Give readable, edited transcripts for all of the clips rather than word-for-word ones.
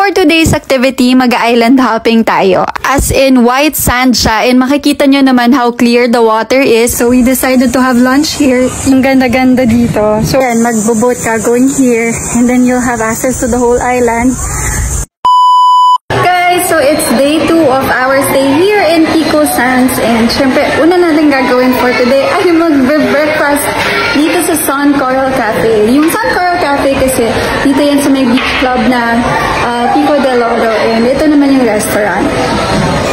for today's activity, mag-island hopping tayo. As in, white sand siya and makikita nyo naman how clear the water is. So we decided to have lunch here. Yung ganda-ganda dito. So yan, magbo-boat ka going here and then you'll have access to the whole island. Guys, so it's day 2 of our stay here in Pico Sands and syempre, una natin gagawin for today ay mag-breakfast dito sa Sun Coral Cafe. Yung Sun Coral Cafe kasi dito yan sa may beach club na Pico del Oro and ito naman yung restaurant.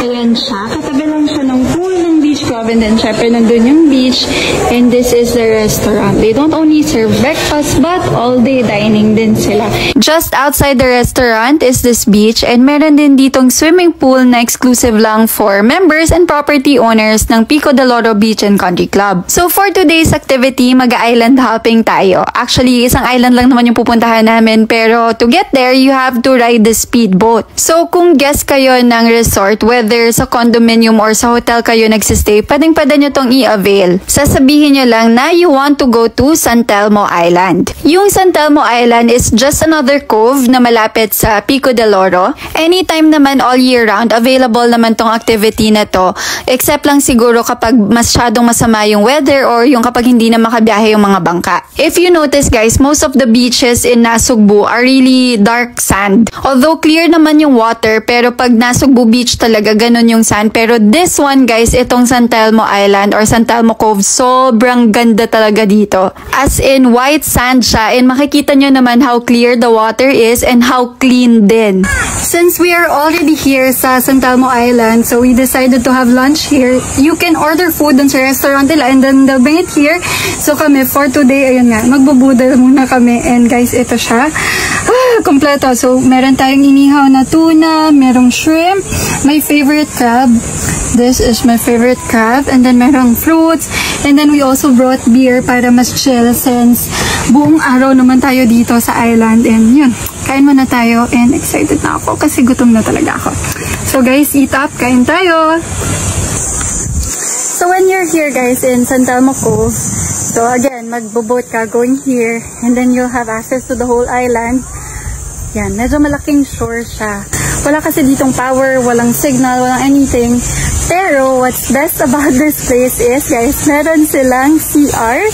Ayan siya, katabi lang siya ng pool ng beach club and then syempre nandun yung beach and this is the restaurant. They don't only serve breakfast but all day dining din sila. Just outside the restaurant is this beach and meron din ditong swimming pool na exclusive lang for members and property owners ng Pico del Oro Beach and Country Club. So for today's activity, mag-island hopping tayo. Actually, isang island lang naman yung pupuntahan namin pero to get there, you have to ride the speedboat. So kung guest kayo ng resort, whether sa condominium or sa hotel kayo nagsistay, pwedeng-pwede nyo tong i-avail. Sasabihin nyo lang na you want to go to San Telmo Island. Yung San Telmo Island is just another cove na malapit sa Pico del Oro. Anytime naman all year round, available naman tong activity na to. Except lang siguro kapag masyadong masama yung weather or yung kapag hindi na makabiyahe yung mga bangka. If you notice guys, most of the beaches in Nasugbu are really dark sand. Although clear naman yung water, pero pag Nasugbu Beach talaga ganun yung sand. Pero this one guys, itong San Telmo Island or San Telmo Cove, sobrang ganda talaga dito. As in white sand siya and makikita nyo naman how clear the water is and how clean din. Since we are already here sa San Telmo Island, so we decided to have lunch here. You can order food dun sa restaurant nila and then they'll bring it here. So kami for today, ayun nga, magbubudal muna kami and guys, ito siya. Kompleto. So meron tayong inihaw na tuna, merong shrimp, my favorite crab. This is my favorite crab and then merong fruits and then we also brought beer para mas chill since buong araw naman tayo dito sa island and yun, kain muna tayo and excited na ako kasi gutom na talaga ako. So guys, eat up, kain tayo! So when you're here guys in San Telmo Cove, so again, magbo-boat ka going here and then you'll have access to the whole island. Yan, medyo malaking shore siya. Wala kasi ditong power, walang signal, walang anything. Pero what's best about this place is guys, meron silang CR.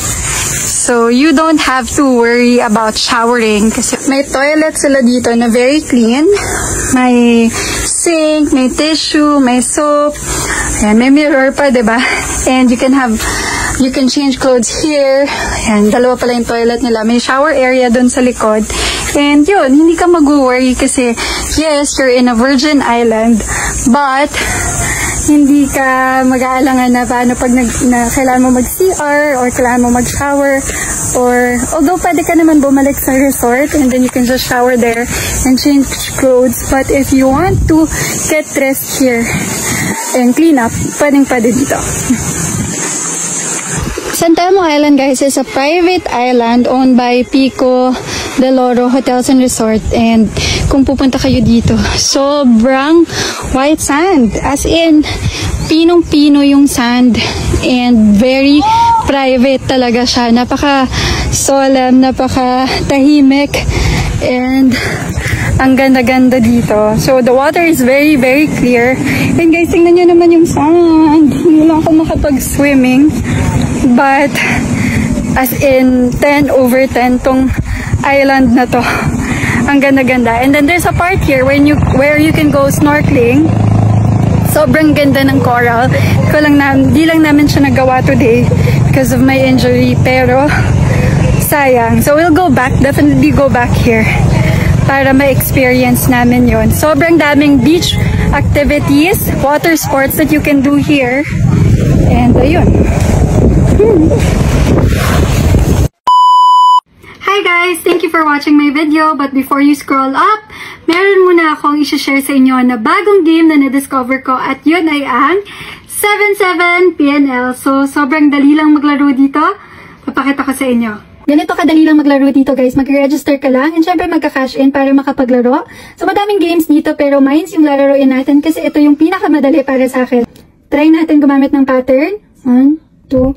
So you don't have to worry about showering kasi may toilet sila dito na very clean. May sink, may tissue, may soap, and may mirror pa, diba? And you can change clothes here. Ayan, dalawa pala yung toilet nila. May shower area dun sa likod. And yun, hindi ka mag-worry kasi yes, you're in a virgin island, but hindi ka mag-aalangan na paano pag kailangan mo mag-CR or kailangan mo mag-shower or although pwede ka naman bumalik sa resort and then you can just shower there and change clothes, but if you want to get dressed here and clean up, pwedeng-pwede dito. San Telmo Island guys is a private island owned by Pico del Oro Hotels and Resort and kung pupunta kayo dito, sobrang white sand. As in, pinong-pino yung sand and very private talaga siya. Napaka-solemn, napaka-tahimik and ang ganda-ganda dito. So, the water is very, very clear. And guys, tingnan nyo naman yung sand. Hindi lang ako makapag-swimming. But, as in, 10 over 10 tong island na to. Ang ganda-ganda. And then there's a part here where you can go snorkeling. Sobrang ganda ng coral. Di lang namin siya nagawa today because of my injury. Pero, sayang. So we'll go back. Definitely go back here para ma-experience namin yon. Sobrang daming beach activities, water sports that you can do here. And ayun. Hi guys! Thank you for watching my video. But before you scroll up, meron muna akong i-share sa inyo na bagong game na na-discover ko at yun ay ang 77 PNL. So, sobrang dali lang maglaro dito. Papakita ko sa inyo. Ganito kadali lang maglaro dito guys. Mag-register ka lang and syempre magka-cash in para makapaglaro. So, madaming games dito pero Mines yung lalaroin natin kasi ito yung pinakamadali para sa akin. Try natin gumamit ng pattern. 1, 2,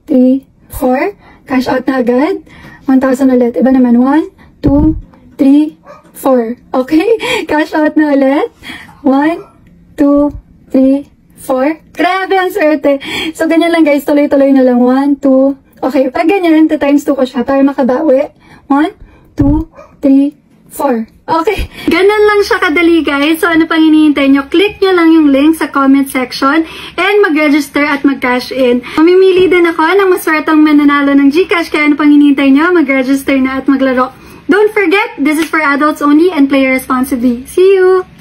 3, 4. Cash out na agad. 1,000 ulit. Iba naman. 1, 2, 3, 4. Okay? Cash out na ulit. 1, 2, 3, 4. Grabe ang swerte. So, ganyan lang guys. Tuloy-tuloy na lang. 1, 2. Okay, pag ganyan, times 2 ko siya para makabawi. 1, 2, 3, 4. Okay. Ganun lang siya kadali guys. So, ano pang hinihintay nyo? Click nyo lang yung link sa comment section and mag-register at mag-cash in. Mamimili din ako ng maswerteng mananalo ng GCash. Kaya ano pang hinihintay nyo? Mag-register na at maglaro. Don't forget, this is for adults only and play responsibly. See you!